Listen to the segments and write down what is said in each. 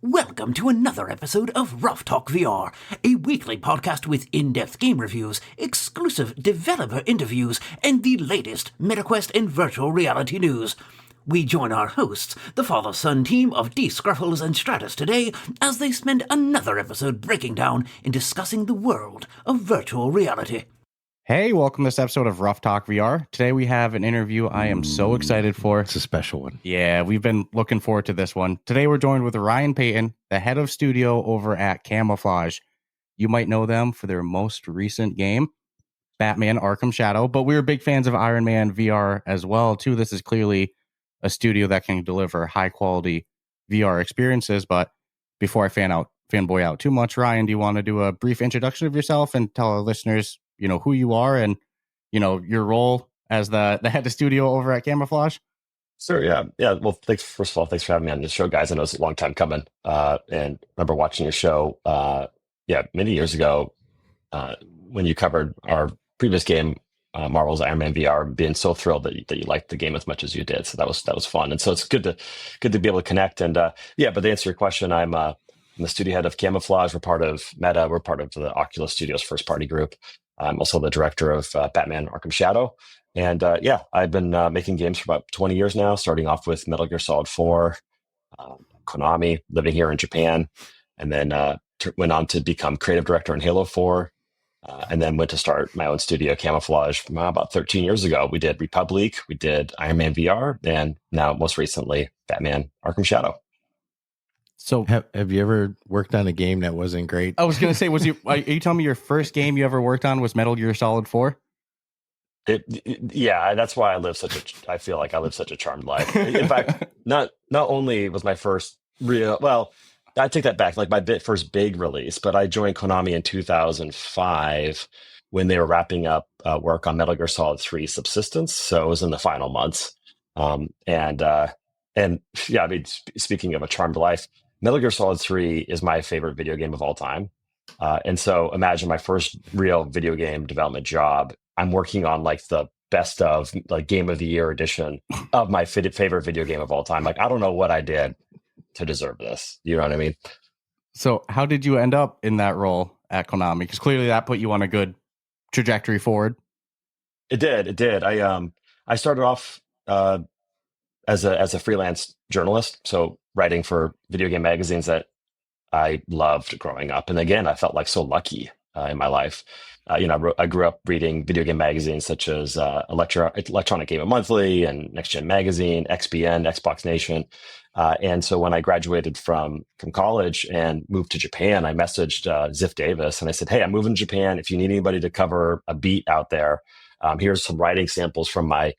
Welcome to another episode of Ruff Talk VR, a weekly podcast with in-depth game reviews, exclusive developer interviews, and the latest MetaQuest and virtual reality news. We join our hosts, the father-son team of D. Scruffles and Stratus today, as they spend another episode breaking down and discussing the world of virtual reality. Hey, welcome to this episode of Ruff Talk VR. Today we have an interview I am so excited for. It's a special one. Yeah, we've been looking forward to this one. Today we're joined with Ryan Payton, the head of studio over at Camouflaj. You might know them for their most recent game, Batman Arkham Shadow, but we were big fans of Iron Man VR as well, too. This is clearly a studio that can deliver high-quality VR experiences, but before I fanboy out too much, Ryan, do you want to do a brief introduction of yourself and tell our listeners who you are and, your role as the head of studio over at Camouflaj? Sure, yeah. Well, first of all, thanks for having me on this show, guys. I know it's a long time coming. And remember watching your show, many years ago, when you covered our previous game, Marvel's Iron Man VR, being so thrilled that you liked the game as much as you did. So that was fun. And so it's good to be able to connect. And but to answer your question, I'm the studio head of Camouflaj. We're part of Meta. We're part of the Oculus Studios first party group. I'm also the director of Batman Arkham Shadow. And I've been making games for about 20 years now, starting off with Metal Gear Solid 4, Konami, living here in Japan, and then went on to become creative director in Halo 4, and then went to start my own studio, Camouflaj, about 13 years ago. We did Republic, we did Iron Man VR, and now most recently, Batman Arkham Shadow. So have you ever worked on a game that wasn't great? I was going to say, are you telling me your first game you ever worked on was Metal Gear Solid 4? That's why I feel like I live such a charmed life. In fact, not only was my first I take that back, like my first big release, but I joined Konami in 2005 when they were wrapping up work on Metal Gear Solid 3 Subsistence. So it was in the final months. Speaking of a charmed life, Metal Gear Solid 3 is my favorite video game of all time. And so imagine my first real video game development job. I'm working on like the best of like Game of the Year edition of my favorite video game of all time. Like, I don't know what I did to deserve this. You know what I mean? So how did you end up in that role at Konami? Because clearly that put you on a good trajectory forward. It did. I started off as a freelance journalist, so writing for video game magazines that I loved growing up. And again, I felt like so lucky in my life. I grew up reading video game magazines such as Electronic Game Monthly and Next Gen Magazine, XBN, Xbox Nation. And so when I graduated from college and moved to Japan, I messaged Ziff Davis and I said, "Hey, I'm moving to Japan. If you need anybody to cover a beat out there, here's some writing samples from my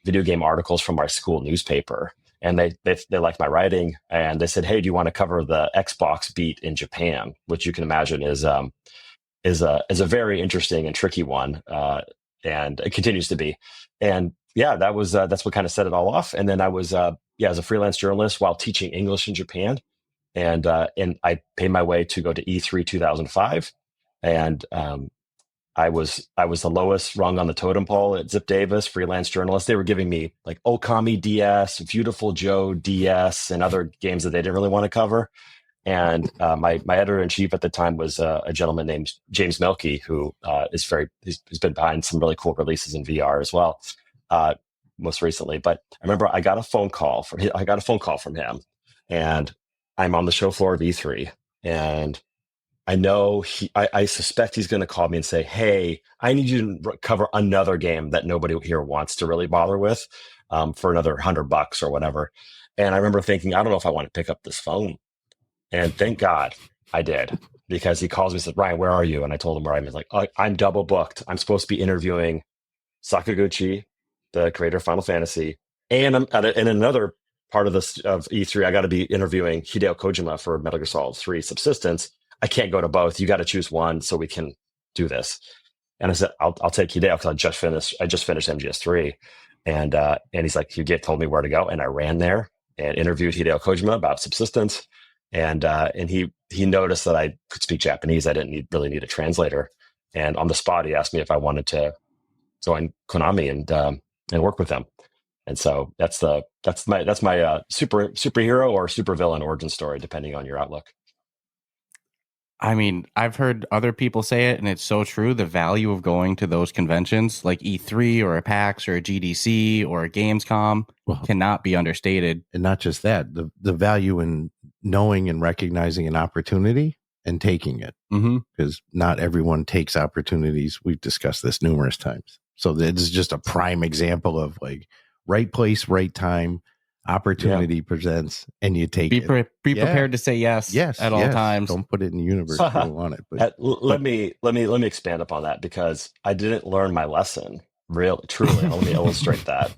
video game articles from our school newspaper." And they liked my writing, and they said, "Hey, do you want to cover the Xbox beat in Japan?" Which you can imagine is a very interesting and tricky one, and it continues to be. And that's what kind of set it all off. And then I was as a freelance journalist while teaching English in Japan, and I paid my way to go to E3 2005, and I was the lowest rung on the totem pole at Ziff Davis, freelance journalist. They were giving me like Okami DS, Beautiful Joe DS, and other games that they didn't really want to cover. And my editor-in-chief at the time was a gentleman named James Melky, who he's been behind some really cool releases in VR as well, most recently. But I remember I got a phone call from him, and I'm on the show floor of E3, and I know I suspect he's going to call me and say, "Hey, I need you to cover another game that nobody here wants to really bother with for another $100 or whatever." And I remember thinking, I don't know if I want to pick up this phone. And thank God I did, because he calls me and said, "Ryan, where are you?" And I told him where I'm. He's like, "Oh, I'm double booked. I'm supposed to be interviewing Sakaguchi, the creator of Final Fantasy, and I'm in another part of E3. I got to be interviewing Hideo Kojima for Metal Gear Solid 3 Subsistence. I can't go to both. You got to choose one so we can do this." And I said, I'll take Hideo because I just finished MGS3. And he's like, "You told me where to go." And I ran there and interviewed Hideo Kojima about Subsistence. And he noticed that I could speak Japanese. I didn't really need a translator. And on the spot, he asked me if I wanted to join Konami and work with them. And so that's my superhero or supervillain origin story, depending on your outlook. I mean, I've heard other people say it, and it's so true. The value of going to those conventions like E3 or a PAX or a GDC or a Gamescom cannot be understated. And not just that, the value in knowing and recognizing an opportunity and taking it, because not everyone takes opportunities. We've discussed this numerous times. So this is just a prime example of like right place, right time. Opportunity presents, and you take be it. Be prepared to say yes at all times. Don't put it in the universe if you don't want it. But let me expand upon that, because I didn't learn my lesson. Truly, let me illustrate that.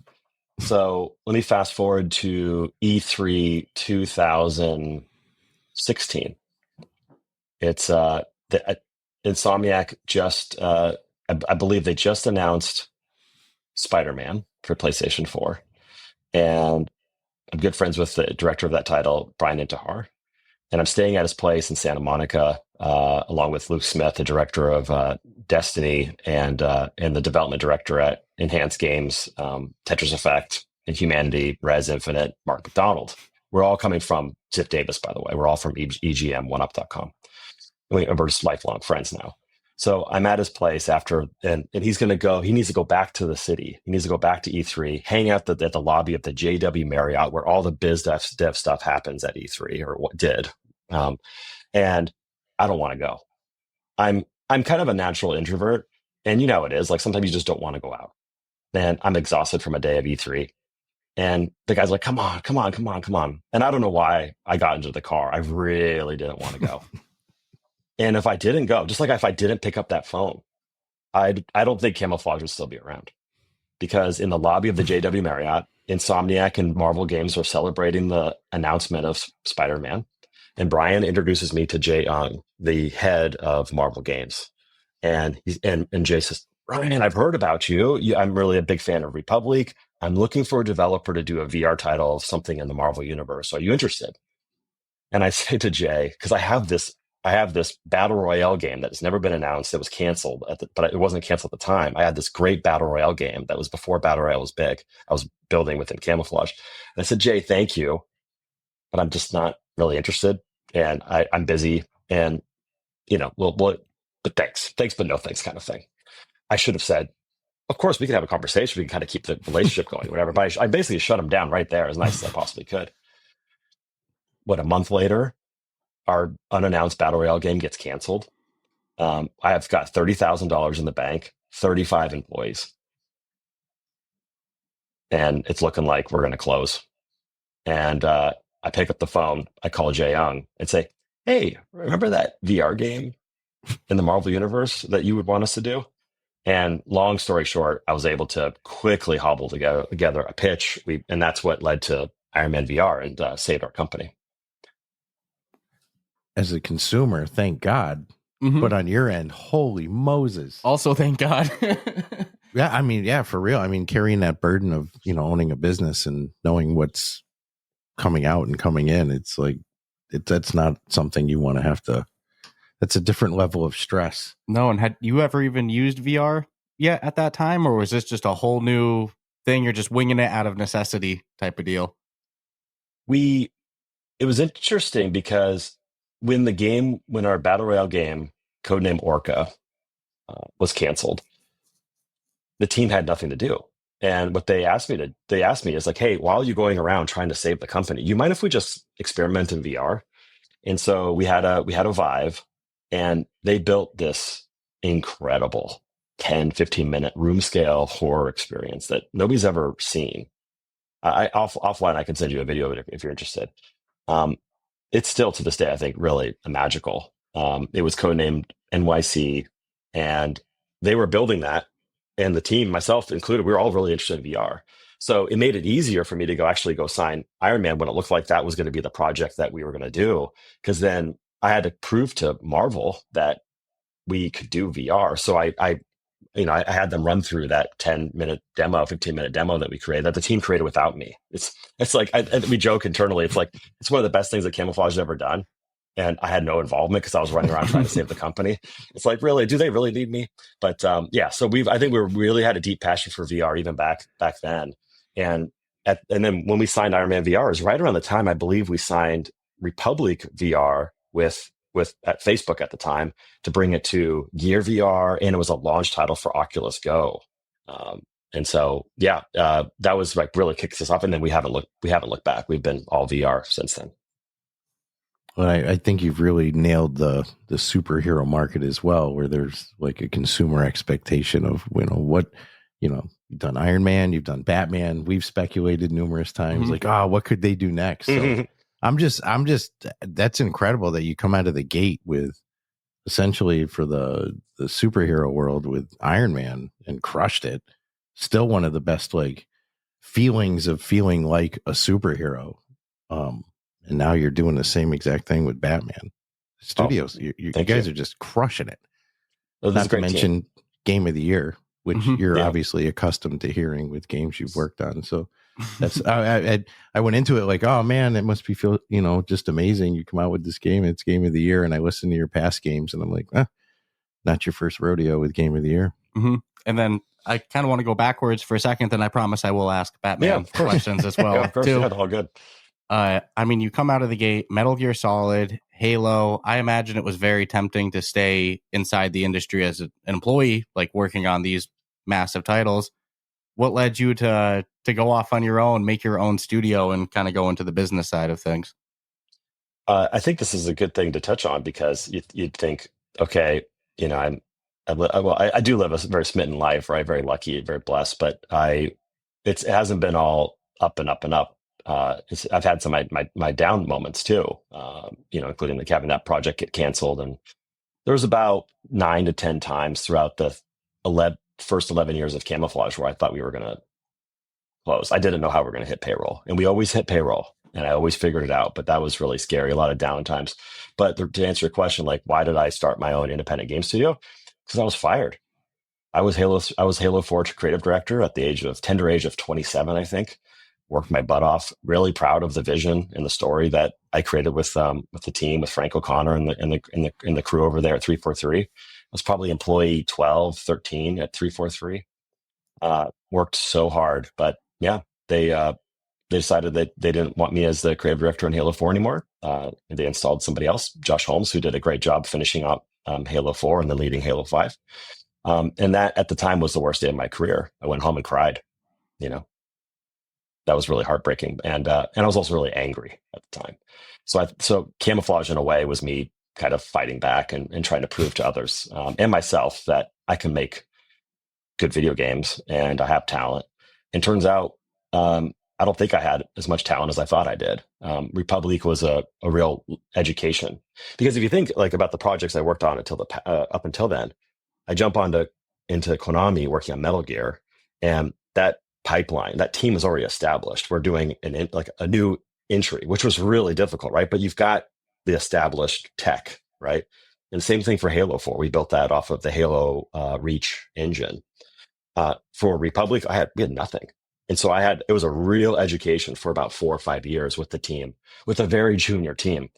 So let me fast forward to E3 2016. It's the Insomniac just I believe they just announced Spider-Man for PlayStation 4, and I'm good friends with the director of that title, Brian Intihar, and I'm staying at his place in Santa Monica, along with Luke Smith, the director of Destiny, and the development director at Enhanced Games, Tetris Effect, Inhumanity, Res Infinite, Mark McDonald. We're all coming from Zip Davis, by the way. We're all from EGM, OneUp.com. We're just lifelong friends now. So I'm at his place after, and he's going to go. He needs to go back to the city. He needs to go back to E3, hang out at the lobby of the JW Marriott, where all the biz dev stuff happens at E3, or what did. And I don't want to go. I'm kind of a natural introvert, and you know how it is. Like sometimes you just don't want to go out. And I'm exhausted from a day of E3. And the guy's like, come on. And I don't know why I got into the car. I really didn't want to go. And if I didn't go, just like if I didn't pick up that phone, I don't think Camouflaj would still be around. Because in the lobby of the JW Marriott, Insomniac and Marvel Games were celebrating the announcement of Spider-Man. And Brian introduces me to Jay Young, the head of Marvel Games. And Jay says, Ryan, I've heard about you. I'm really a big fan of Republic. I'm looking for a developer to do a VR title of something in the Marvel universe. Are you interested? And I say to Jay, because I have this battle royale game that has never been announced. It was canceled, but it wasn't canceled at the time. I had this great battle royale game that was before battle royale was big. I was building within Camouflaj. And I said, Jay, thank you, but I'm just not really interested, and I'm busy, and but thanks, but no thanks, kind of thing. I should have said, of course, we can have a conversation. We can kind of keep the relationship going, whatever. But I basically shut him down right there as nice as I possibly could. A month later, our unannounced battle royale game gets canceled. I've got $30,000 in the bank, 35 employees, and it's looking like we're going to close. And I pick up the phone. I call Jay Young and say, hey, remember that VR game in the Marvel universe that you would want us to do? And long story short, I was able to quickly hobble together a pitch, and that's what led to Iron Man VR and saved our company. As a consumer, thank God. But on your end, holy Moses. Also, thank God. Yeah, I mean, yeah, for real. I mean, carrying that burden of, owning a business and knowing what's coming out and coming in, it's like, that's not something you want to have to, that's a different level of stress. No, and had you ever even used VR yet at that time? Or was this just a whole new thing? You're just winging it out of necessity type of deal? It was interesting because when our battle royale game, codename Orca, was canceled, the team had nothing to do. And what they asked me is like, hey, while you're going around trying to save the company, you mind if we just experiment in VR? And so we had a Vive, and they built this incredible 10, 15-minute room scale horror experience that nobody's ever seen. Offline, I can send you a video of it if you're interested. It's still to this day, I think, really magical. It was codenamed NYC, and they were building that. And the team, myself included, we were all really interested in VR. So it made it easier for me to go sign Iron Man when it looked like that was going to be the project that we were going to do. Because then I had to prove to Marvel that we could do VR. So I had them run through that 10-minute demo, 15-minute demo that we created, that the team created without me. It's like, we joke internally, it's like, it's one of the best things that Camouflaj has ever done. And I had no involvement because I was running around trying to save the company. It's like, really, do they really need me? But so I think we really had a deep passion for VR even back then. And and then when we signed Iron Man VR, is right around the time I believe we signed Republic VR with at Facebook at the time to bring it to Gear VR, and it was a launch title for Oculus Go. And so, that was like really kicks us off. And then we haven't looked back. We've been all VR since then. Well, I think you've really nailed the superhero market as well, where there's like a consumer expectation of, what, you've done Iron Man, you've done Batman. We've speculated numerous times, like, what could they do next? So I'm just, that's incredible that you come out of the gate with essentially for the superhero world with Iron Man and crushed it. Still one of the best, like, feelings of feeling like a superhero. And now you're doing the same exact thing with Batman. Studios, you guys are just crushing it. Well, not to mention Game of the Year, which you're obviously accustomed to hearing with games you've worked on. So that's I went into it like, oh man, it must be just amazing. You come out with this game, it's Game of the Year, and I listen to your past games, and I'm like, not your first rodeo with Game of the Year. And then I kind of want to go backwards for a second. Then I promise I will ask Batman questions as well. Of course, too. all good. You come out of the gate, Metal Gear Solid, Halo. I imagine it was very tempting to stay inside the industry as an employee, like working on these massive titles. What led you to go off on your own, make your own studio, and kind of go into the business side of things? I think this is a good thing to touch on, because you'd think, okay, I do live a very smitten life, right? Very lucky, very blessed, but it hasn't been all up and up and up. I've had some of my down moments too, including having that project get canceled. And there was about 9 to 10 times throughout the first 11 years of Camouflaj where I thought we were going to close. I didn't know how we were going to hit payroll, and we always hit payroll, and I always figured it out, but that was really scary. A lot of down times. But to answer your question, like, why did I start my own independent game studio? Because I was fired. I was Halo 4 creative director at the tender age of 27, I think. Worked my butt off. Really proud of the vision and the story that I created with the team, with Frank O'Connor and the crew over there at 343. I was probably employee 12, 13 at 343. Worked so hard, but they decided that they didn't want me as the creative director in Halo 4 anymore. They installed somebody else, Josh Holmes, who did a great job finishing up Halo 4 and then leading Halo 5. And that at the time was the worst day of my career. I went home and cried. That was really heartbreaking, and I was also really angry at the time. So Camouflaj in a way was me kind of fighting back and trying to prove to others and myself that I can make good video games and I have talent. And turns out I don't think I had as much talent as I thought I did. Republic was a real education, because if you think like about the projects I worked on up until then, I jump into Konami working on Metal Gear, and that pipeline, that team is already established. We're doing a new entry, which was really difficult, right? But you've got the established tech, right? And the same thing for Halo 4. We built that off of the Halo Reach engine. For Republic, we had nothing. And so it was a real education for about 4 or 5 years with the team, with a very junior team,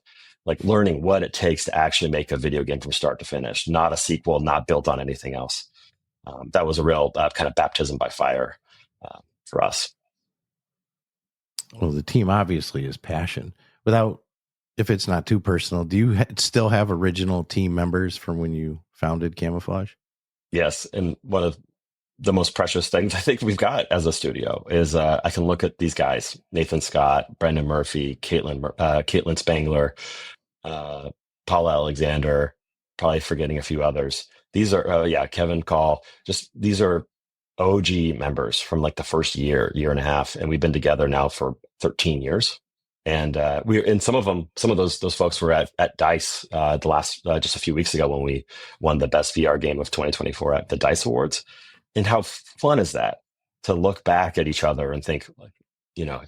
like learning what it takes to actually make a video game from start to finish, not a sequel, not built on anything else. That was a real kind of baptism by fire for us. Well, the team obviously is passion. If it's not too personal, do you still have original team members from when you founded Camouflaj? Yes. And one of the most precious things I think we've got as a studio is I can look at these guys: Nathan Scott, Brendan Murphy, Caitlin Spangler, Paul Alexander, probably forgetting a few others. These are, Kevin Call. These are OG members from like the first year and a half. And we've been together now for 13 years. And some of those folks were at DICE the last just a few weeks ago when we won the best VR game of 2024 at the DICE Awards. And how fun is that to look back at each other and think, like,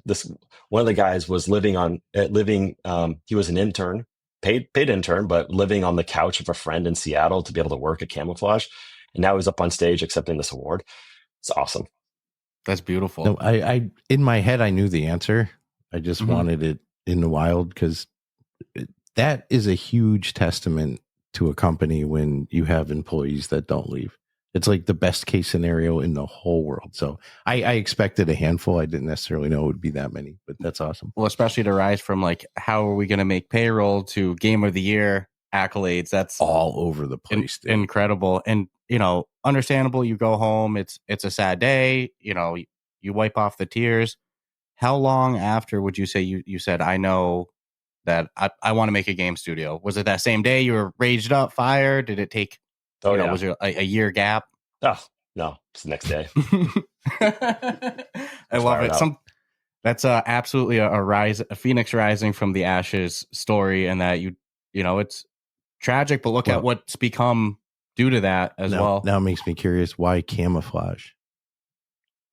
this one of the guys was he was an intern, paid intern, but living on the couch of a friend in Seattle to be able to work at Camouflaj. And now he's up on stage accepting this award. It's awesome. That's beautiful. No, I in my head, I knew the answer. I just wanted it in the wild, because that is a huge testament to a company when you have employees that don't leave. It's like the best case scenario in the whole world. So I expected a handful. I didn't necessarily know it would be that many, but that's awesome. Well, especially to rise from like, how are we going to make payroll to game of the year accolades? That's all over the place. Incredible. And, understandable. You go home. It's a sad day. You wipe off the tears. How long after would you say you said, I know that I want to make a game studio? Was it that same day you were raged up, fired? Did it take, was there a year gap? Oh, no, it's the next day. I love it. That's absolutely a phoenix rising from the ashes story, and that it's tragic, but look at what's become due to that as well. Now it makes me curious, why Camouflaj?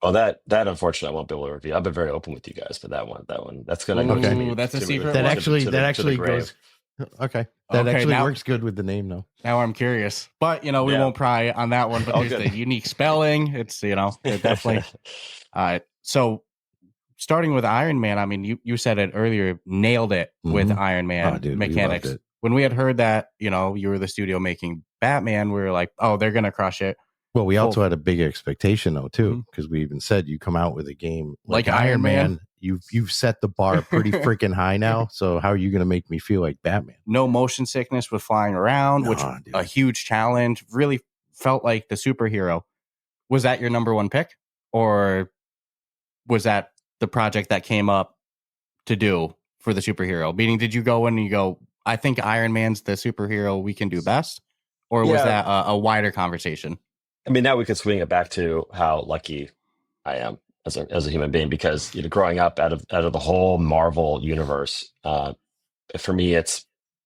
Well, that unfortunately I won't be able to review. I've been very open with you guys, but that's going to go to me. That's a secret. That actually goes. Okay, that actually works good with the name, though. Now I'm curious, but we won't pry on that one. But there's the unique spelling. It's definitely. So starting with Iron Man, I mean, you said it earlier, nailed it with Iron Man mechanics. When we had heard that you were the studio making Batman, we were like, oh, they're gonna crush it. Well, we also had a big expectation though too, because we even said you come out with a game like Iron Man. You've set the bar pretty freaking high now. So how are you going to make me feel like Batman? No motion sickness with flying around, which a huge challenge. Really felt like the superhero. Was that your number one pick, or was that the project that came up to do for the superhero? Meaning, did you go in and you go, I think Iron Man's the superhero we can do best, or was that a wider conversation? I mean, now we could swing it back to how lucky I am as a human being, because growing up out of the whole Marvel universe, for me, it's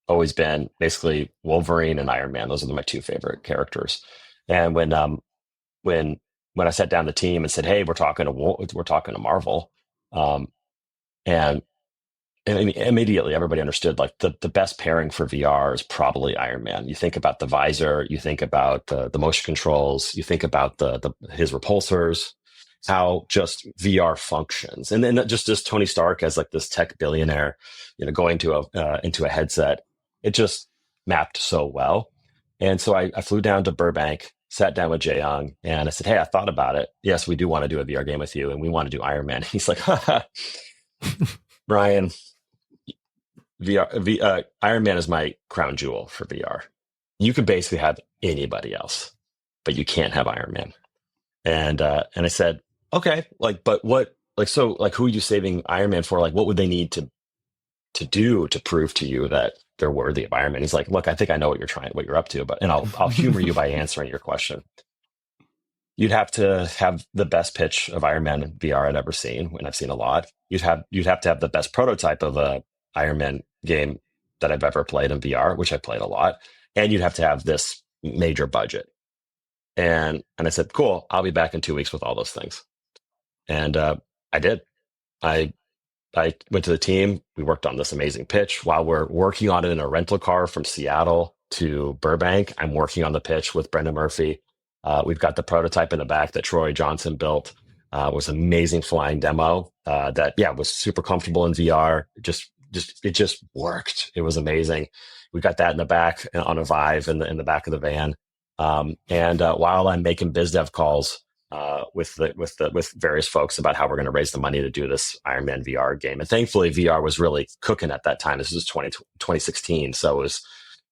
always been basically Wolverine and Iron Man. Those are my two favorite characters. And when I sat down the team and said, "Hey, we're talking to Marvel," and immediately everybody understood like the best pairing for VR is probably Iron Man. You think about the visor, you think about the motion controls, you think about his repulsors, how just VR functions, and then just as Tony Stark as like this tech billionaire, going into a headset, it just mapped so well. And so I flew down to Burbank, sat down with Jae Young, and I said, "Hey, I thought about it. Yes, we do want to do a VR game with you, and we want to do Iron Man." He's like, "Ryan, Iron Man is my crown jewel for VR. You could basically have anybody else, but you can't have Iron Man." And I said, "Okay, but what, who are you saving Iron Man for? Like, what would they need to do to prove to you that they're worthy of Iron Man?" He's like, "Look, I think I know what you're up to, and I'll humor you by answering your question. You'd have to have the best pitch of Iron Man VR I'd ever seen, and I've seen a lot. You'd have to have the best prototype of a Iron Man game that I've ever played in VR, which I played a lot, and you'd have to have this major budget." And I said, "Cool, I'll be back in 2 weeks with all those things." And I did. I went to the team. We worked on this amazing pitch. While we're working on it in a rental car from Seattle to Burbank, I'm working on the pitch with Brendan Murphy. We've got the prototype in the back that Troy Johnson built. It was an amazing flying demo that was super comfortable in VR. It just worked. It was amazing. We got that in the back on a Vive in the back of the van. And while I'm making biz dev calls with various folks about how we're going to raise the money to do this Iron Man VR game, and thankfully VR was really cooking at that time. This was 2016, so it was,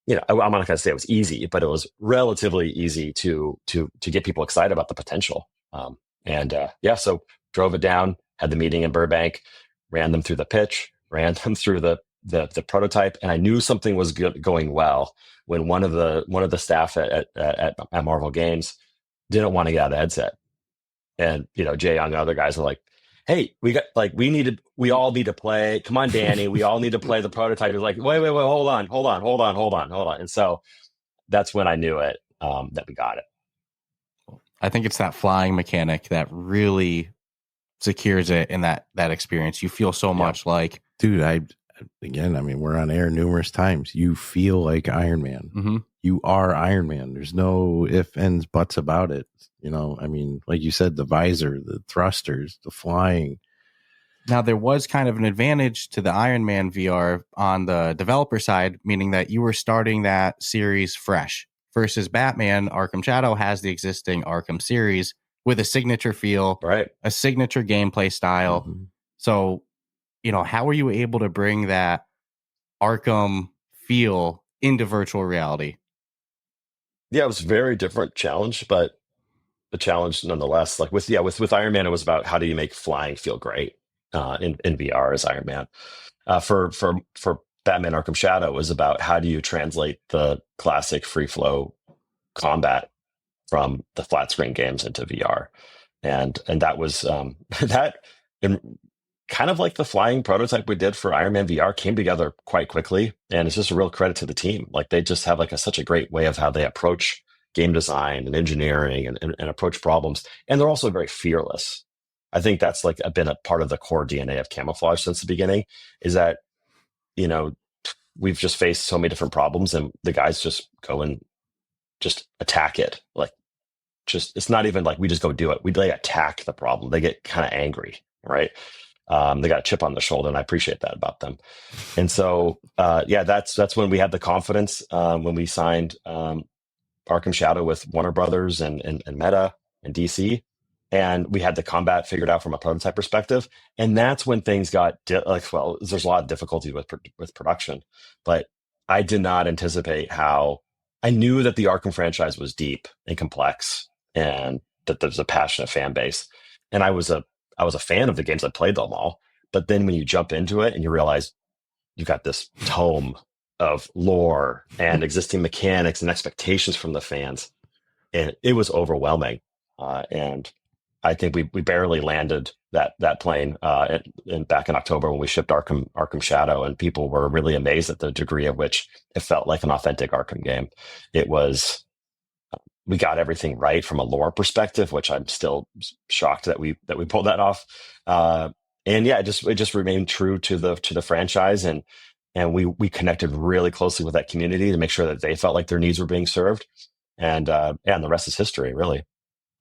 I'm not going to say it was easy, but it was relatively easy to get people excited about the potential. So drove it down, had the meeting in Burbank, ran them through the pitch, ran them through the prototype, and I knew something was going well when one of the staff at Marvel Games didn't want to get out of the headset. And Jae Young and other guys are like, "Hey, we all need to play. Come on, Danny, we all need to play the prototype." He's like, wait, hold on. And so that's when I knew it, that we got it. I think it's that flying mechanic that really secures it in that experience. You feel so much like, dude, we're on air numerous times. You feel like Iron Man. Mm-hmm. You are Iron Man. There's no ifs, ands, buts about it. Like you said, the visor, the thrusters, the flying. Now, there was kind of an advantage to the Iron Man VR on the developer side, meaning that you were starting that series fresh versus Batman Arkham Shadow has the existing Arkham series with a signature feel, right? A signature gameplay style. Mhm. So, how are you able to bring that Arkham feel into virtual reality? Yeah, it was a very different challenge, but a challenge nonetheless. Like with Iron Man, it was about how do you make flying feel great in VR as Iron Man. For Batman Arkham Shadow, it was about how do you translate the classic free flow combat from the flat screen games into VR, and that was that and kind of like the flying prototype we did for Iron Man VR came together quite quickly, and it's just a real credit to the team. Like they just have like such a great way of how they approach game design and engineering and approach problems, and they're also very fearless. I think that's like been a part of the core DNA of Camouflaj since the beginning. Is that we've just faced so many different problems, and the guys just go and just attack it. Like, just it's not even like we just go do it. We like attack the problem. They get kind of angry, right? They got a chip on their shoulder, and I appreciate that about them. And so, that's when we had the confidence when we signed Arkham Shadow with Warner Brothers and Meta and DC, and we had the combat figured out from a prototype perspective. And that's when things got there's a lot of difficulty with production, but I did not anticipate how. I knew that the Arkham franchise was deep and complex, and that there's a passionate fan base, and I was a fan of the games. I played them all, but then when you jump into it and you realize you got this tome of lore and existing mechanics and expectations from the fans, and it was overwhelming. And I think we barely landed that plane back in October when we shipped Arkham Shadow, and people were really amazed at the degree of which it felt like an authentic Arkham game. It was. We got everything right from a lore perspective, which I'm still shocked that we pulled that off. And yeah, it just remained true to the franchise, and we connected really closely with that community to make sure that they felt like their needs were being served. And the rest is history, really.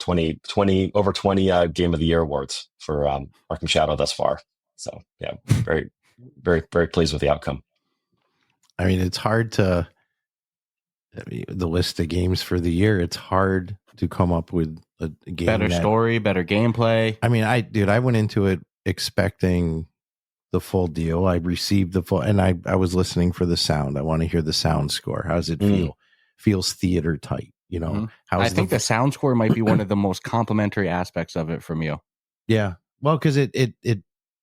Over 20 Game of the Year awards for Arkham Shadow thus far. So yeah, very, very, very pleased with the outcome. I mean, it's hard to. The list of games for the year, it's hard to come up with a game better story, better gameplay. I mean, I went into it expecting the full deal. I received the full, and I was listening for the sound. I want to hear the sound score. How does it feel? Feels theater tight, Mm-hmm. I think the sound score might be one of the most complimentary aspects of it from you. Yeah, well, because it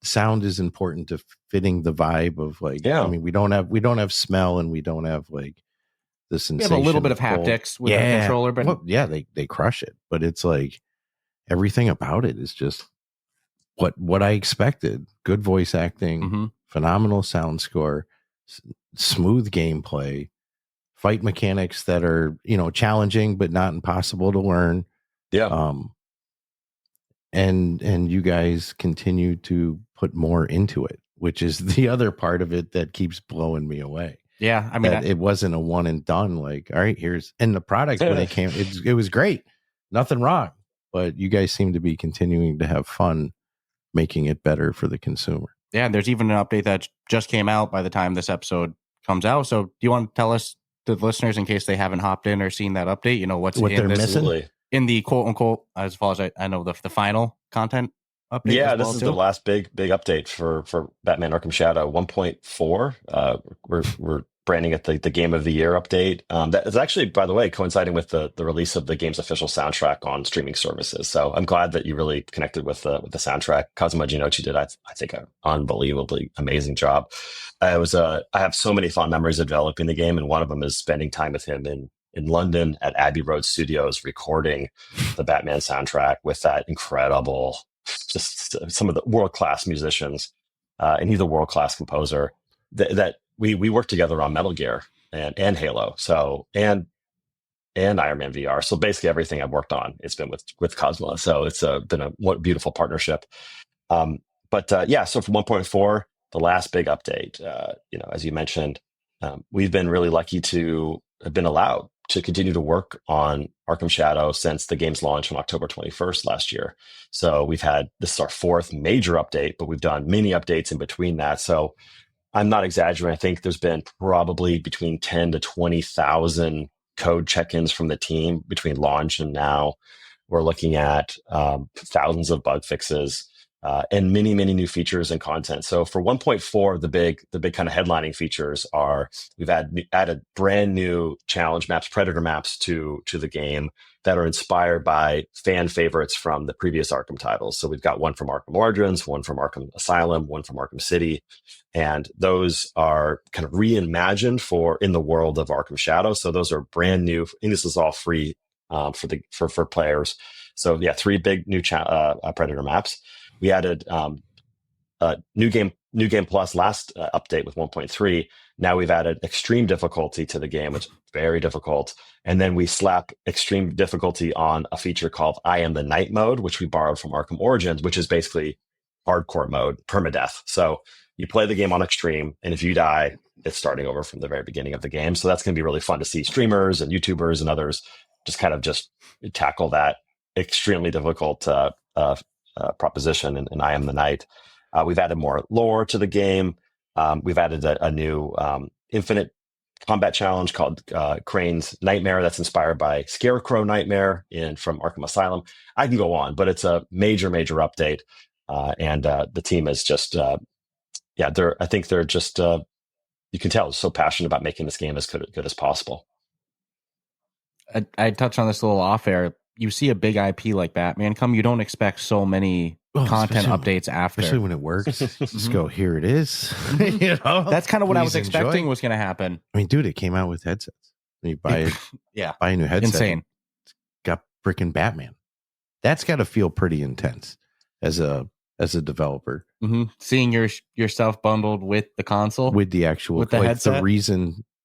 sound is important to fitting the vibe of like. Yeah. I mean, we don't have smell, and we don't have like. The sensation. We have a little bit of haptics with the controller, but they crush it. But it's like everything about it is just what I expected. Good voice acting, phenomenal sound score, smooth gameplay, fight mechanics that are challenging but not impossible to learn. Yeah. And you guys continue to put more into it, which is the other part of it that keeps blowing me away. Yeah, I mean, it wasn't a one and done. Like, all right, and the product when it came, it was great, nothing wrong. But you guys seem to be continuing to have fun making it better for the consumer. Yeah, there's even an update that just came out by the time this episode comes out. So, do you want to tell us, the listeners, in case they haven't hopped in or seen that update, what they're missing in the quote unquote, as far as I know, the final content update? Yeah, this is the last big update for Batman Arkham Shadow 1.4. We're branding it the Game of the Year update. That is actually, by the way, coinciding with the release of the game's official soundtrack on streaming services. So I'm glad that you really connected with the soundtrack. Kazuma Jinochi did, I think, an unbelievably amazing job. I have so many fond memories of developing the game, and one of them is spending time with him in London at Abbey Road Studios, recording the Batman soundtrack with that incredible, just some of the world-class musicians, and he's a world-class composer that we worked together on Metal Gear and Halo, so and Iron Man VR. So basically everything I've worked on, it's been with Cosmo. So it's been a beautiful partnership. So for 1.4, the last big update, as you mentioned, we've been really lucky to have been allowed to continue to work on Arkham Shadow since the game's launch on October 21st last year. So this is our fourth major update, but we've done many updates in between that. So I'm not exaggerating. I think there's been probably between 10 to 20,000 code check-ins from the team between launch and now. We're looking at thousands of bug fixes and many new features and content. So for 1.4, the big kind of headlining features are we've added brand new challenge maps, predator maps to the game that are inspired by fan favorites from the previous Arkham titles. So we've got one from Arkham Origins, one from Arkham Asylum, one from Arkham City, and those are kind of reimagined for in the world of Arkham Shadow. So those are brand new, and this is all free for players. So yeah, 3 big new predator maps. We added new game plus last update with 1.3. Now we've added extreme difficulty to the game, which is very difficult. And then we slap extreme difficulty on a feature called I Am the Night mode, which we borrowed from Arkham Origins, which is basically hardcore mode, permadeath. So you play the game on extreme, and if you die, it's starting over from the very beginning of the game. So that's going to be really fun to see streamers and YouTubers and others just tackle that extremely difficult proposition in I Am the Night. We've added more lore to the game. We've added a new infinite combat challenge called Crane's Nightmare that's inspired by Scarecrow Nightmare from Arkham Asylum. I can go on, but it's a major update. And the team is just, I think they're just, you can tell, so passionate about making this game as good as possible. I touched on this a little off air. You see a big IP like Batman come, you don't expect so many content updates after. Especially when it works. Just go, here it is. You know? That's kind of what I was expecting was going to happen. I mean, dude, it came out with headsets. You buy a new headset. Insane. It's got freaking Batman. That's got to feel pretty intense as a developer. Mm-hmm. Seeing yourself bundled with the console, with the actual, with the headset.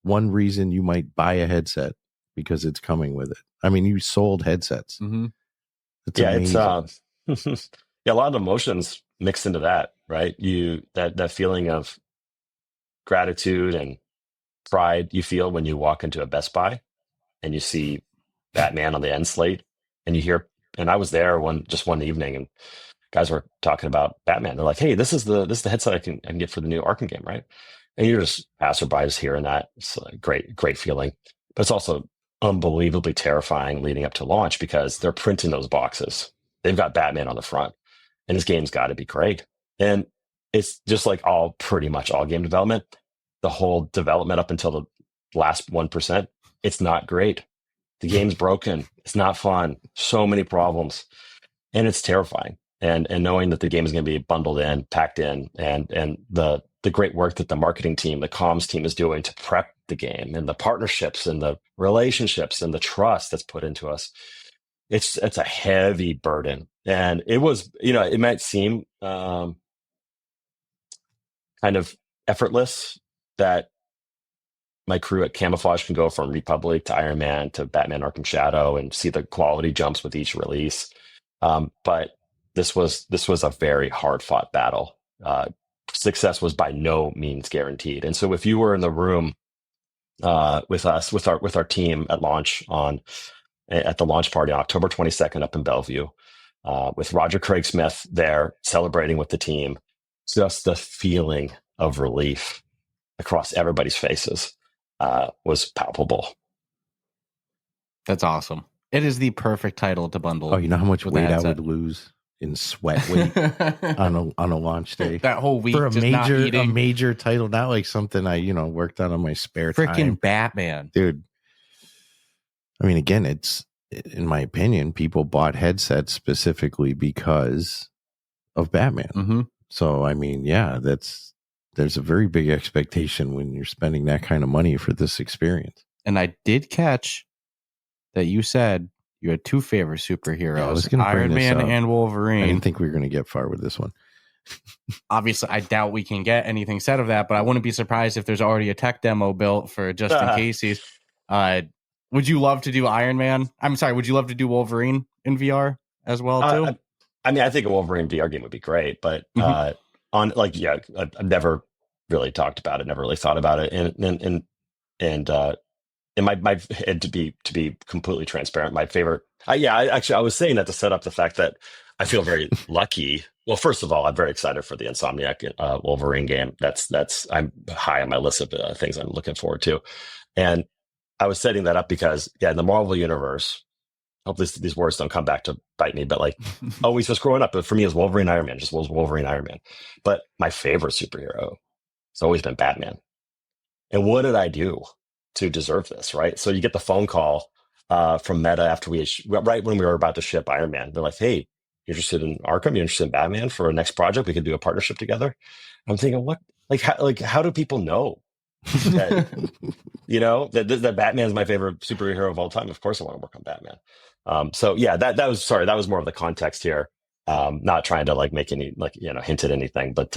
One reason you might buy a headset because it's coming with it. I mean, you sold headsets. Mm-hmm. It's a lot of emotions mixed into that, right? That feeling of gratitude and pride you feel when you walk into a Best Buy and you see Batman on the end slate, and you hear. And I was there one evening, and guys were talking about Batman. They're like, "Hey, this is the headset I can get for the new Arkham game, right?" And you're just passerby just hearing that. It's a great feeling, but it's also unbelievably terrifying leading up to launch because they're printing those boxes. They've got Batman on the front, and this game's got to be great. And it's just like pretty much all game development. The whole development up until the last 1%, it's not great. The game's broken. It's not fun. So many problems, and it's terrifying. And knowing that the game is going to be bundled in, packed in, and the great work that the marketing team, the comms team is doing to prep the game, and the partnerships and the relationships and the trust that's put into us, it's a heavy burden. And it was, it might seem kind of effortless that my crew at Camouflaj can go from Republic to Iron Man to Batman Arkham Shadow and see the quality jumps with each release. But this was a very hard fought battle. Success was by no means guaranteed. And so if you were in the room with us, with our team at launch at the launch party on October 22nd up in Bellevue, with Roger Craig Smith there celebrating with the team, just the feeling of relief across everybody's faces was palpable. That's awesome. It is the perfect title to bundle. Oh, you know how much weight I would lose in sweat weight on a launch day that whole week for a major title, not like something I worked on my spare time. Freaking Batman, dude. I mean, again, it's, in my opinion, people bought headsets specifically because of Batman. Mm-hmm. So I mean, yeah, there's a very big expectation when you're spending that kind of money for this experience. And I did catch that you said you had 2 favorite superheroes, Iron Man and Wolverine. I didn't think we were going to get far with this one. Obviously, I doubt we can get anything said of that, but I wouldn't be surprised if there's already a tech demo built for just in case. Would you love to do Iron Man? I'm sorry, would you love to do Wolverine in VR as well, too? I mean, I think a Wolverine VR game would be great, but I've never really talked about it, never really thought about it. And my to be completely transparent, my favorite. I was saying that to set up the fact that I feel very lucky. Well, first of all, I'm very excited for the Insomniac Wolverine game. I'm high on my list of things I'm looking forward to, and I was setting that up because, in the Marvel universe, hopefully these words don't come back to bite me, but like always just growing up, but for me, it was Wolverine, Iron Man, just was Wolverine, Iron Man. But my favorite superhero has always been Batman. And what did I do to deserve this, right? So you get the phone call from Meta after right when we were about to ship Iron Man. They're like, hey, you're interested in Arkham? You're interested in Batman for a next project? We could do a partnership together. I'm thinking, what? How do people know that, that Batman is my favorite superhero of all time? Of course I want to work on Batman. That was more of the context here. Not trying to like make any hint at anything, but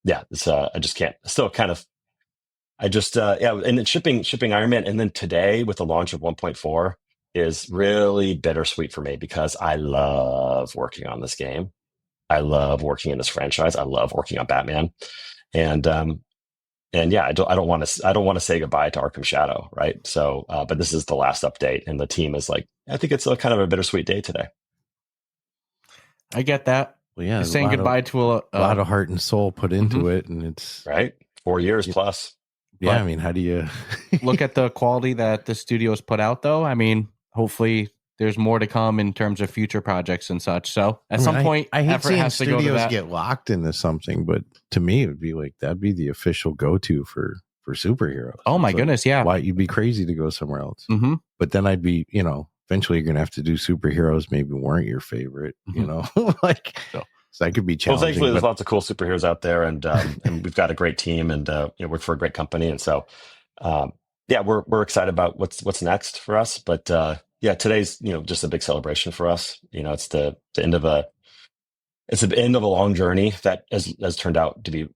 it's I just can't still kind of and then shipping Iron Man, and then today with the launch of 1.4 is really bittersweet for me because I love working on this game. I love working in this franchise. I love working on Batman, and I don't want to say goodbye to Arkham Shadow, right? So, but this is the last update, and the team is like, I think it's a kind of a bittersweet day today. I get that. Well, yeah, saying goodbye to a lot of heart and soul put into it, and it's right 4 years plus. Yeah, I mean, how do you look at the quality that the studios put out, though? I mean, hopefully there's more to come in terms of future projects and such. So at some point, I hate seeing has to go to studios that. get locked into something, but to me, it would be like that'd be the official go-to for superheroes. Oh my So goodness, yeah. Why you'd be crazy to go somewhere else? Mm-hmm. But then I'd be, eventually you're gonna have to do superheroes. Maybe weren't your favorite, So that could be challenging. Well, thankfully, there's lots of cool superheroes out there, and we've got a great team, and work for a great company, and so we're excited about what's next for us. But today's just a big celebration for us. It's the end of a long journey that has turned out to be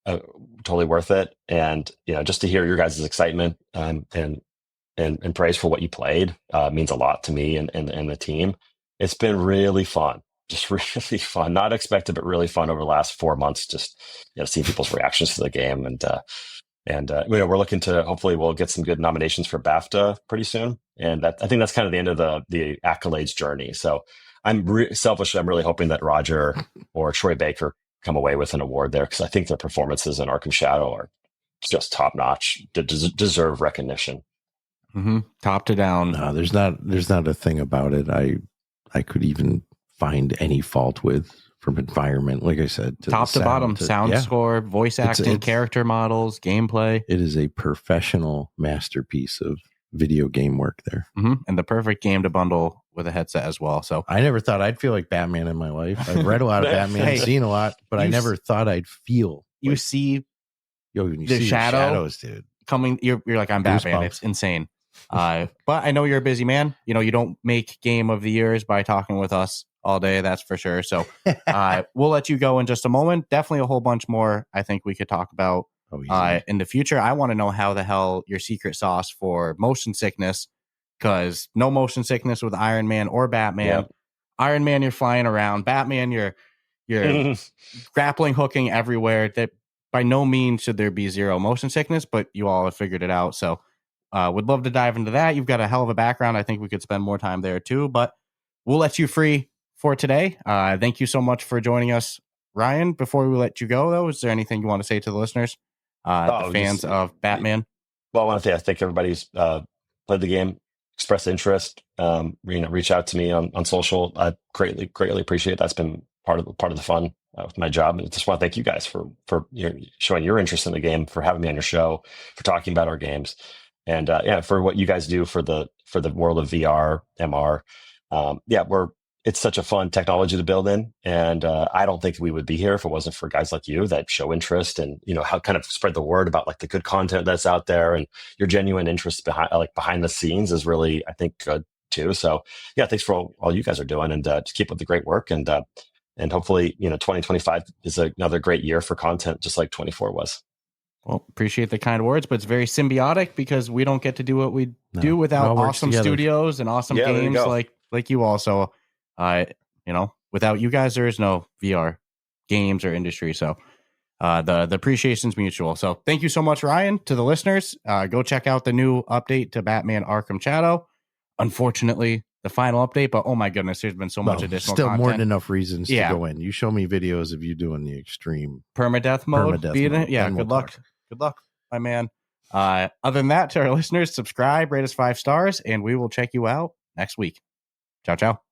totally worth it, and just to hear your guys' excitement and praise for what you played means a lot to me and the team. It's been really fun. Just really fun, not expected, but really fun over the last 4 months. Just seeing people's reactions to the game, and we're looking to hopefully we'll get some good nominations for BAFTA pretty soon, and I think that's kind of the end of the accolades journey. So I'm selfishly, I'm really hoping that Roger or Troy Baker come away with an award there because I think their performances in Arkham Shadow are just top notch, deserve recognition. Mm-hmm. Top to down. No, there's not a thing about it. I could even find any fault with, from environment, like I said, top to bottom, sound score, voice acting, character models, gameplay. It is a professional masterpiece of video game work there. Mm-hmm. And the perfect game to bundle with a headset as well. So I never thought I'd feel like Batman in my life. I've read a lot of Batman, seen a lot, but I never thought I'd feel. You see when you the see shadows, dude, coming. You're like, I'm Batman. It's insane. But I know you're a busy man. You don't make game of the years by talking with us all day, that's for sure. So we'll let you go in just a moment. Definitely a whole bunch more I think we could talk about in the future. I want to know how the hell your secret sauce for motion sickness, because no motion sickness with Iron Man or Batman. Yep. Iron Man, you're flying around. Batman, you're grappling, hooking everywhere. That by no means should there be zero motion sickness, but you all have figured it out. So would love to dive into that. You've got a hell of a background. I think we could spend more time there too, but we'll let you free for today. Thank you so much for joining us, Ryan. Before we let you go, though, is there anything you want to say to the listeners, the fans of Batman? Well, I want to say I think everybody's played the game, expressed interest, reach out to me on social. I greatly appreciate it. That's been part of the fun with my job. And I just want to thank you guys for showing your interest in the game, for having me on your show, for talking about our games, and for what you guys do for the world of VR, MR. It's such a fun technology to build in, and I don't think we would be here if it wasn't for guys like you that show interest and how kind of spread the word about like the good content that's out there, and your genuine interest behind the scenes is really, I think, good too. So thanks for all you guys are doing, and just keep up the great work, and hopefully 2025 is another great year for content, just like 24 was. Well, appreciate the kind words, but it's very symbiotic because we don't get to do what we do without awesome studios and awesome games like you all. So without you guys, there is no VR games or industry. So the appreciation's mutual. So thank you so much, Ryan. To the listeners, go check out the new update to Batman Arkham Shadow. Unfortunately, the final update, but oh my goodness, there's been so much additional still content. More than enough reasons to go in. You show me videos of you doing the extreme permadeath mode. Good luck. Good luck, my man. Other than that, to our listeners, subscribe, rate us 5 stars, and we will check you out next week. Ciao, ciao.